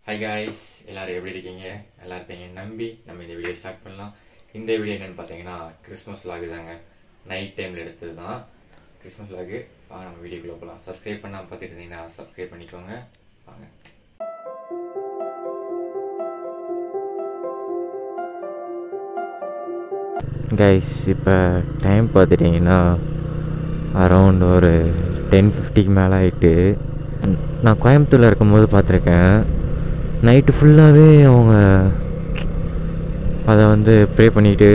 Hi guys, எல்லோரும் எப்படி இருக்கீங்க? நல்லா இருப்பீங்க நம்பி நம்ம இந்த வீடியோ ஸ்டார்ட் பண்ணலாம். இந்த வீடியோ என்னென்னு பார்த்தீங்கன்னா கிறிஸ்மஸ் விலாக் தாங்க. நைட் டைமில் எடுத்தது தான் கிறிஸ்மஸ் விலாக். வாங்க நம்ம வீடியோக்குள்ளே போகலாம். சப்ஸ்கிரைப் பண்ணாமல் பார்த்துட்டு இருந்தீங்கன்னா சப்ஸ்கிரைப் பண்ணிக்கோங்க. வாங்க. கைஸ், இப்போ டைம் பார்த்துட்டிங்கன்னா அரௌண்ட் ஒரு 10:50 மேலே ஆகிட்டு. நான் கோயம்புத்தூரில் இருக்கும்போது பார்த்துருக்கேன். நைட்டு ஃபுல்லாகவே அவங்க அதை ப்ரே பண்ணிவிட்டு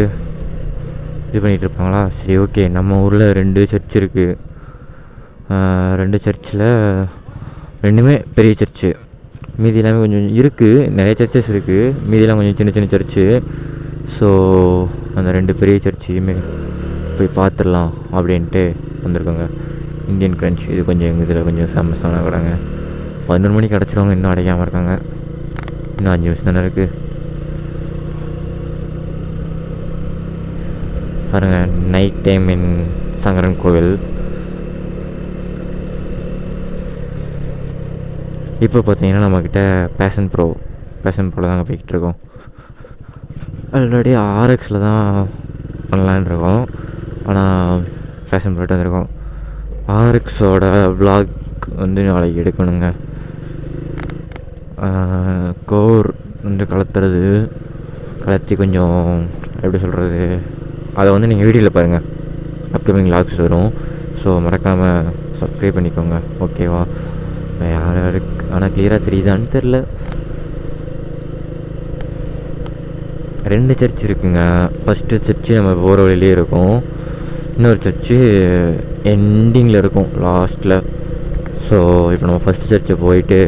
இது பண்ணிகிட்டு இருப்பாங்களா. சரி, ஓகே. நம்ம ஊரில் 2 சர்ச் இருக்குது. 2 சர்ச்சில் ரெண்டுமே பெரிய சர்ச்சு. மீதி எல்லாமே கொஞ்சம் இருக்குது, நிறைய சர்ச்சஸ் இருக்குது. மீதியெல்லாம் கொஞ்சம் சின்ன சின்ன சர்ச்சு. ஸோ அந்த 2 பெரிய சர்ச்சையுமே போய் பார்த்துடலாம் அப்படின்ட்டு வந்திருக்கோங்க. இந்தியன் கிரன்ச் இது கொஞ்சம் எங்கள் இதில் கொஞ்சம் ஃபேமஸான கடைங்க. 11 மணிக்கு அடைச்சிருவாங்க, இன்னும் அடைக்காமல் இருக்காங்க. இன்னும் 5 நிமிஷம் தானே இருக்குது பாருங்க. நைட் டைம் இன் சங்கரன் கோவில். இப்போ பார்த்தீங்கன்னா நம்மக்கிட்ட பேஷன் ப்ரோவில் தாங்க போய்கிட்டு இருக்கோம். ஆல்ரெடி RXயில் தான் பண்ணலான் இருக்கோம், ஆனால் பேஷன் ப்ரோட்டு வந்திருக்கோம். RXோட விலாக் நாளைக்கு எடுக்கணுங்க. கோர் கலத்தி கொஞ்சம் எப்படி சொல்கிறது, அதை நீங்கள் வீடியோவில் பாருங்கள். அப்கமிங் விலாக்ஸ் வரும். ஸோ மறக்காமல் சப்ஸ்கிரைப் பண்ணிக்கோங்க, ஓகேவா? யாருக்கு ஆனால் கிளியராக தெரியுதான்னு தெரில. 2 சர்ச் இருக்குங்க. ஃபஸ்ட்டு சர்ச்சு நம்ம போகிற வழியிலே இருக்கும், இன்னொரு சர்ச்சு எண்டிங்கில் இருக்கும், லாஸ்ட்டில். ஸோ இப்போ நம்ம ஃபஸ்ட்டு சர்ச்சை போயிட்டு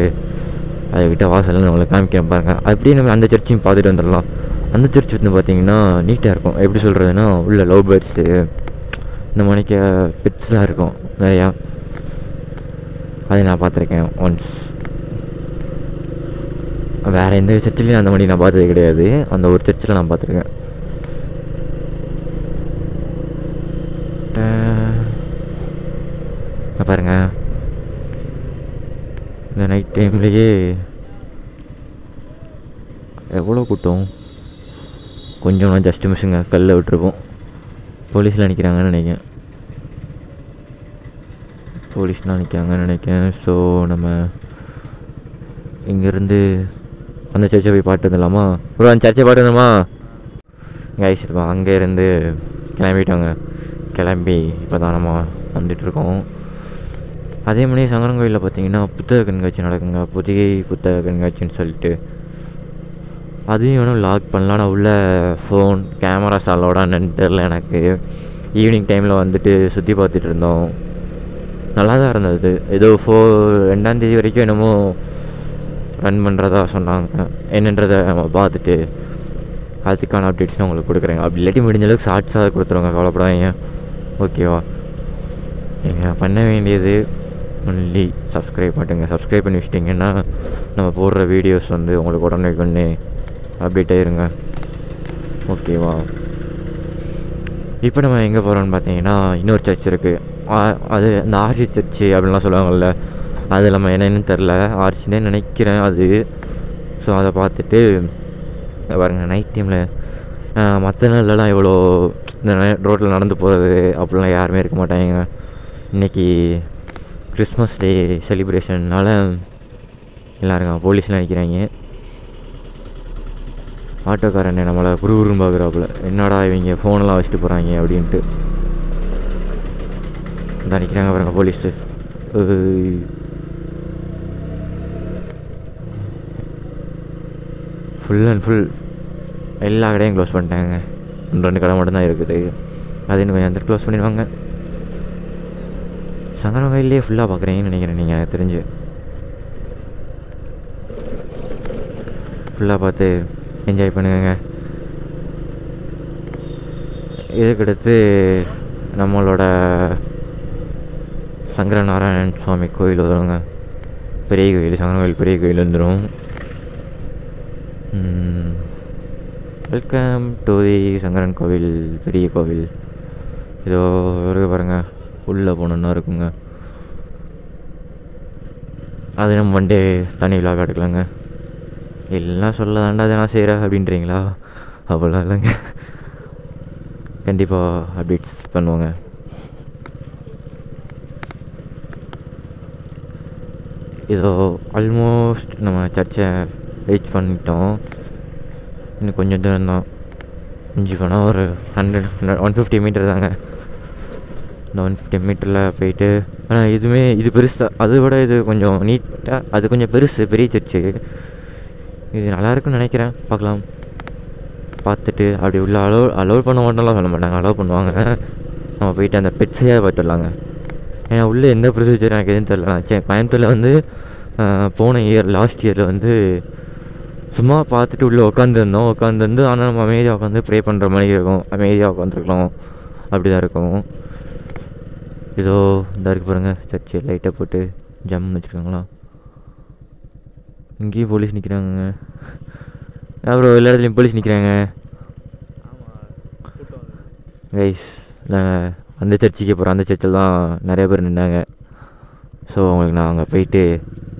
அதுக்கிட்ட வாசலில் நம்மளுக்கு காமிக்க பாருங்க. அப்படியே நம்ம அந்த சர்ச்சையும் பார்த்துட்டு வந்துடலாம். அந்த சர்ச் பார்த்திங்கன்னா நீட்டாக இருக்கும். எப்படி சொல்கிறதுனா, உள்ள லவ் பேர்ட்ஸு இந்த மணிக்கு பெட்ஸ்லாம் இருக்கும் நிறையா. அதை நான் பார்த்துருக்கேன் ஒன்ஸ். வேறு எந்த சர்ச்சிலையும் அந்த மாதிரி நான் பார்த்தது கிடையாது. அந்த ஒரு சர்ச்சில் நான் பார்த்துருக்கேன். பாருங்கள், இந்த நைட் டைம்லேயே எவ்வளோ கூட்டம். கொஞ்சம் ஜஸ்ட்டு மிஸ்ஸுங்க, கல்லை விட்டுருப்போம். போலீஸ்லாம் நிற்கிறாங்கன்னு நினைக்கிறேன். ஸோ நம்ம இங்கேருந்து அந்த சர்ச்சை போய் பாட்டு வந்துடலாமா? ப்ரோ, அந்த சர்ச்சை பாட்டு வந்தோமா கைஸ்? அங்கேருந்து கிளம்பி இப்போ தான் நம்ம வந்துட்டுருக்கோம். அதே மாதிரி சங்கரன் கோயிலில் பார்த்தீங்கன்னா புத்தக கண்காட்சி நடக்குங்க. புதிய புத்தக கண்காட்சின்னு சொல்லிட்டு அதையும் வேணும் லாக் பண்ணலாம். நான் உள்ள ஃபோன் கேமராஸ் அலோடான்னு தெரில எனக்கு. ஈவினிங் டைமில் சுற்றி பார்த்துட்டு இருந்தோம். நல்லா தான் இருந்தது. ஏதோ 2ஆம் தேதி வரைக்கும் என்னமோ ரன் பண்ணுறதா சொன்னாங்க. என்னன்றதை நம்ம பார்த்துட்டு அதுக்கான அப்டேட்ஸ்லாம் உங்களுக்கு கொடுக்குறேங்க. அப்படி இல்லாட்டி முடிஞ்ச அளவுக்கு ஷார்ட்ஸாக கொடுத்துருவாங்க, கவலைப்படாதீங்க, ஓகேவா? நீங்கள் பண்ண வேண்டியது ஒன்லி சப்ஸ்கிரைப் பண்ணுங்க. சப்ஸ்கிரைப் பண்ணி வச்சிட்டிங்கன்னா நம்ம போடுற வீடியோஸ் உங்களுக்கு உடனே அப்டேட் ஆயிருங்க, ஓகேவா? இப்போ நம்ம எங்கே போகிறோம்னு பார்த்தீங்கன்னா இன்னொரு சர்ச் இருக்குது. அது இந்த ஆர்சி சர்ச்சு அப்படின்லாம் சொல்லுவாங்கள்ல, அது நம்ம என்னென்னு தெரில, ஆர்சினே நினைக்கிறேன் அது. ஸோ அதை பார்த்துட்டு பாருங்கள். நைட் டைமில் மற்ற நாள்லாம் எவ்வளோ இந்த ரோட்டில் நடந்து போகிறது அப்படிலாம் யாருமே இருக்க மாட்டாங்க. இன்றைக்கி கிறிஸ்மஸ் டே செலிப்ரேஷன்னால் எல்லோரும் போலீஸ்லாம் நிற்கிறாங்க. ஆட்டோக்காரன் நம்மளை குறுகுறுன்னு பார்க்குறாப்புல, என்னடா இவங்க ஃபோனெல்லாம் வச்சுட்டு போகிறாங்க அப்படின்ட்டு. தான் நிற்கிறாங்க பாருங்க போலீஸு. ஃபுல் அண்ட் ஃபுல் எல்லா கடையும் க்ளோஸ் பண்ணிட்டாங்க. 2 கடை மட்டும்தான் இருக்குது. அது இன்னும் கொஞ்சம் க்ளோஸ் பண்ணிடுவாங்க. சங்கரன் கோயிலே ஃபுல்லாக பார்க்குறீங்கன்னு நினைக்கிறேன் நீங்கள், எனக்கு தெரிஞ்சு. ஃபுல்லாக பார்த்து என்ஜாய் பண்ணுங்க. இதுக்கடுத்து நம்மளோட சங்கரநாராயணன் சுவாமி கோயில் வருவாங்க. பெரிய கோயில், சங்கரன் கோயில் பெரிய கோயில் வந்துடும். வெல்கம் டு தி சங்கரன் கோவில், பெரிய கோவில். இதோ இருக்கு பாருங்கள், உள்ளே போகணுன்னா இருக்குங்க. அது நம்ம வண்டே தனி விழா எடுக்கலாங்க. எல்லாம் சொல்ல தாண்டா அதெல்லாம் செய்கிற அப்படின்றீங்களா? அவ்வளோ இல்லைங்க, கண்டிப்பாக அப்டேட்ஸ் பண்ணுவாங்க. இதோ ஆல்மோஸ்ட் நம்ம சர்ச்சை ரீச் பண்ணிட்டோம். இன்னும் கொஞ்சம் தூரம் தான், மிஞ்சி போனால் ஒரு 150 மீட்டர் தாங்க. இந்த 150 மீட்டரில் போயிட்டு, ஆனால் இது பெருசு, அதை விட இது கொஞ்சம் நீட்டாக, அது கொஞ்சம் பெருசு, பெரிய சர்ச்சு. இது நல்லாயிருக்குன்னு நினைக்கிறேன், பார்க்கலாம். பார்த்துட்டு அப்படி உள்ள அலோவ் பண்ண மாட்டோம்லாம் சொல்ல மாட்டாங்க, அலோவ் பண்ணுவாங்க. நம்ம போயிட்டு அந்த பெட்ஸையாக பார்த்துட்டு வரலாங்க. ஏன்னா உள்ளே எந்த ப்ரொசீஜர் எனக்கு எதுவும் தெரியல. நான் கோயம்புத்தூரில் வந்து போன லாஸ்ட் இயரில் வந்து சும்மா பார்த்துட்டு உள்ளே உட்காந்துருந்து ஆனால் நம்ம அமைதியாக உட்காந்து ப்ரே பண்ணுற மாதிரி இருக்கும். அமைதியாக உட்காந்துருக்கலாம், அப்படி தான் இருக்கும். ஏதோ இந்த இருக்கு பாருங்கள், சர்ச்சு லைட்டை போட்டு ஜம்முன்னு வச்சுருக்காங்களா. இங்கேயும் போலீஸ் நிற்கிறாங்க. அப்புறம் எல்லா இடத்துலையும் போலீஸ் நிற்கிறாங்க கைஸ். நாங்கள் அந்த சர்ச்சுக்கு போகிறோம், அந்த சர்ச்சில் தான் நிறைய பேர் நின்னாங்க. ஸோ உங்களுக்கு நான் அங்கே போயிட்டு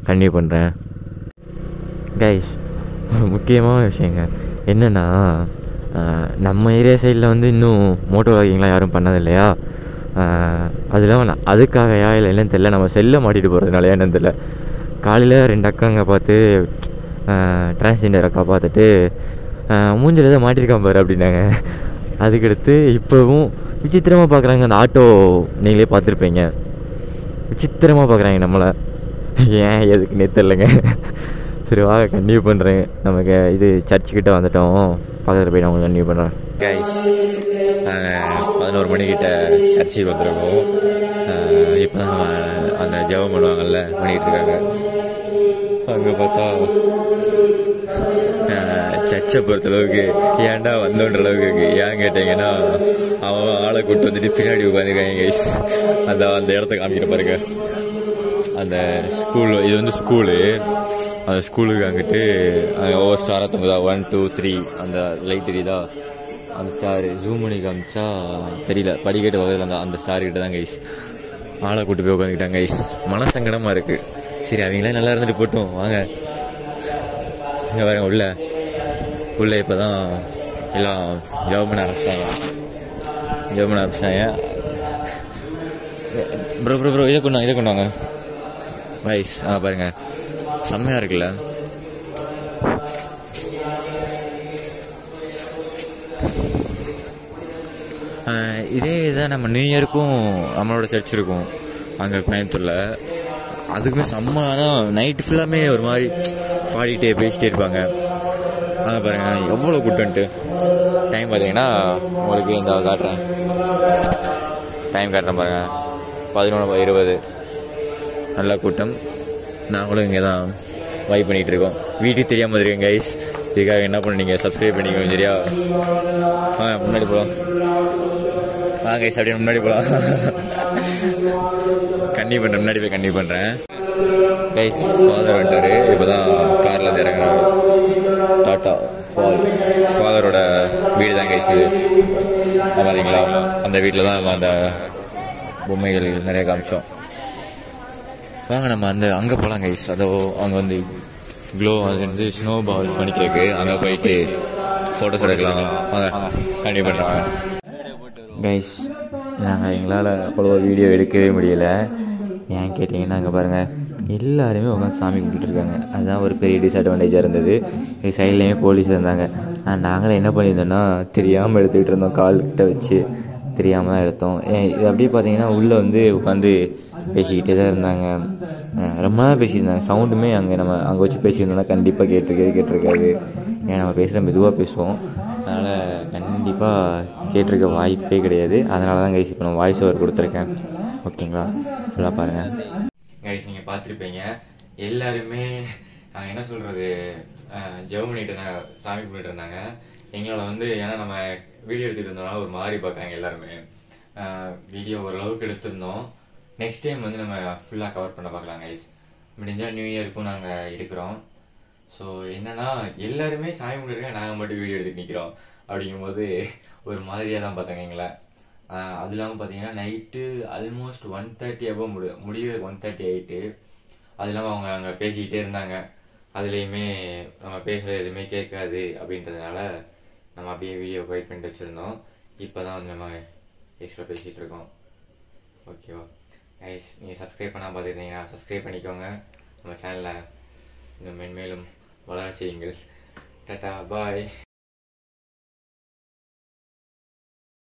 கன்டினியூ பண்ணுறேன் கைஸ். முக்கியமான விஷயங்க என்னென்னா, நம்ம ஏரியா சைடில் வந்து இன்னும் மோட்டோ வாக்கிங்லாம் யாரும் பண்ணது இல்லையா. அது இல்லாமல் அதுக்காகயா இல்லை என்னன்னு தெரியல, நம்ம செல்லை மாட்டிகிட்டு போகிறதுனால என்னன்னு தெரியல. காலையில் 2 அக்காங்க பார்த்து டிரான்ஸ்ஜெண்டர் அக்கா பார்த்துட்டு மூஞ்சில் ஏதோ மாட்டியிருக்கான் பாரு அப்படின்னாங்க. அதுக்கடுத்து இப்போவும் விசித்திரமாக பார்க்குறாங்க. அந்த ஆட்டோ நீங்களே பார்த்துருப்பீங்க, விசித்திரமாக பார்க்குறாங்க நம்மளை. ஏன் எதுக்குன்னே தெரிலங்க. சரி வாங்க கன்டினியூ பண்ணுறேன். நமக்கு இது சர்ச்சுக்கிட்ட வந்துட்டோம், பக்கத்தில் போய் நான் உங்களுக்கு கன்டினியூ பண்ணுறேன் கைஸ். 11 மணிக்கிட்ட சர்ச்சுக்கு வந்துருக்கோம். இப்போ தான் அந்த ஜெபம் பண்ணுவாங்கல்ல, பண்ணிகிட்டு இருக்காங்க. அங்கே பார்த்தா சர்ச்சை பொறுத்தளவுக்கு ஏன்டா வந்தோன்ற அளவுக்கு இருக்குது. ஏன் கேட்டிங்கன்னா, அவன் ஆளை கூப்பிட்டு வந்துட்டு பின்னாடி உட்காந்துருக்காங்க கைஸ். அந்த இடத்த காமிக்கிற பாருங்க. அந்த ஸ்கூல், இது வந்து ஸ்கூலு. அந்த ஸ்கூலுக்கு அங்கிட்டு அங்கே ஒவ்வொரு ஸ்டாராக தங்குதா, 1 2 3 அந்த லைட் தெரியுதா, அந்த ஸ்டாரு ஜூம் பண்ணி காமிச்சா தெரியல, படிக்கட்டு வகையில் அந்த ஸ்டார்கிட்ட தான் கைஸ் ஆளை கூப்பிட்டு போய் உட்காந்துக்கிட்டாங்க கைஸ். மனசங்கடமாக இருக்குது. சரி அவங்களே நல்லா இருந்துட்டு போட்டோம் வாங்க. இங்கே வரேன் உள்ளே இப்போ தான் எல்லாம் ஜெபம் பண்ண ஆரம்பிச்சிட்டாங்க. ப்ரோ இதை கொண்டாங்க வைஸ். பாருங்க செம்மையாக இருக்குல்ல. இதே இதான் நம்ம நியூ இயருக்கும் நம்மளோட சர்ச் இருக்கும் அங்கே கோயம்புத்தூரில். அதுக்குமே செம்ம. ஆனால் நைட்டு ஃபுல்லாமே ஒரு மாதிரி பாடிட்டே பேசிட்டே இருப்பாங்க. ஆனால் பாருங்கள் எவ்வளோ கூட்டன்ட்டு. டைம் பார்த்தீங்கன்னா உங்களுக்கு இந்த காட்டுறேன், டைம் காட்டுறேன் பாருங்கள், 11:20. நல்ல கூட்டம். நாங்களும் இங்கே தான் வைப் பண்ணிகிட்டு இருக்கோம். வீட்டுக்கு தெரியாமல் இருக்கேன் கைஸ். இதுக்காக என்ன பண்ணீங்க, சப்ஸ்கிரைப் பண்ணிக்கோங்க சரியா. முன்னாடி போகலாம் கைஸ், அப்படியே முன்னாடி போகலாம். கன்டினியூ பண்ணுறேன் கைஸ். ஃபாதர் வந்துட்டார், இப்போ தான் காரில் இருந்து இறங்குறாரு. டாட்டா ஃபாதரோட வீடு தான் கைஸ் இது. பார்த்தீங்களா, அந்த வீட்டில் தான் அந்த பொம்மைகள் நிறைய காமிச்சோம். வாங்க நம்ம அங்கே போகலாம் கைஸ். அதோ அங்கே வந்து க்ளோ, அது வந்து ஸ்னோ பால் பண்ணிக்கிறதுக்கு அங்கே போயிட்டு ஃபோட்டோஸ் எடுக்கலாம். வாங்க கண்டினியூ பண்ணுறாங்க கைஸ். நாங்கள் எங்களால் அவ்வளோ வீடியோ எடுக்கவே முடியலை. ஏன் கேட்டிங்கன்னா அங்கே பாருங்கள் எல்லாருமே உட்காந்து சாமி கும்பிட்டுருக்காங்க. அதுதான் ஒரு பெரிய டிஸ்அட்வான்டேஜாக இருந்தது. இது சைட்லேயுமே போலீஸ் இருந்தாங்க. நாங்களே என்ன பண்ணியிருந்தோன்னா தெரியாமல் எடுத்துக்கிட்டு இருந்தோம், கால்கிட்ட வச்சு தெரியாமல் தான் எடுத்தோம். இது அப்படியே பார்த்தீங்கன்னா உள்ளே வந்து உட்காந்து பேசிக்கிட்டே தான் இருந்தாங்க. ரொம்ப நாள் பேசியிருந்தாங்க. சவுண்டுமே அங்கே வச்சு பேசியிருந்தோம்னா கண்டிப்பாக கேட்டிருக்காது. ஏன்னா நம்ம பேசுகிற மெதுவாக பேசுவோம், அதனால் கண்டிப்பாக கேட்டிருக்க வாய்ப்பே கிடையாது. அதனால தான் கைஸ் இப்போ நான் வாய்ஸ் ஓவர் கொடுத்துருக்கேன். ஓகேங்களா, ஃபுல்லாக பாருங்கள் கைஸ். நீங்கள் பார்த்துருப்பீங்க எல்லாருமே என்ன சொல்கிறது, ஜெபம் பண்ணிட்டு இருந்தாங்க, சாமி கும்பிட்டு இருந்தாங்க. எங்களை வந்து ஏன்னா நம்ம வீடியோ எடுத்துகிட்டு இருந்தோம்னால ஒரு மாதிரி பார்க்காங்க எல்லாருமே. வீடியோ ஓரளவுக்கு எடுத்திருந்தோம். நெக்ஸ்ட் டைம் வந்து நம்ம ஃபுல்லாக கவர் பண்ண பார்க்கலாம் கைஸ். முடிஞ்சால் நியூ இயருக்கும் நாங்கள் எடுக்கிறோம். ஸோ என்னன்னா எல்லாருமே சாமி கும்பிட்டுருக்காங்க, நாங்கள் மட்டும் வீடியோ எடுத்துட்டு நிற்கிறோம். அப்படிங்கும்போது ஒரு மாதிரியாக தான் பார்த்தாங்க எங்களை. அது இல்லாமல் பார்த்தீங்கன்னா நைட்டு ஆல்மோஸ்ட் 1:30 முடியுது 1:38. அது இல்லாமல் அவங்க அங்கே பேசிக்கிட்டே இருந்தாங்க. அதுலேயுமே நம்ம பேசுகிறது எதுவுமே கேட்காது அப்படின்றதுனால நம்ம அப்படியே வீடியோ குவைட் பண்ணிட்டு வச்சுருந்தோம். இப்போ தான் வந்து நம்ம பேசிகிட்டு இருக்கோம். ஓகேவா கைஸ், நீங்கள் சப்ஸ்கிரைப் பண்ணால் பார்த்துக்கிட்டீங்கன்னா சப்ஸ்கிரைப் பண்ணிக்கோங்க. நம்ம சேனலை இன்னும் மென்மேலும் வளர செய்யுங்கள். டாடா பாய்.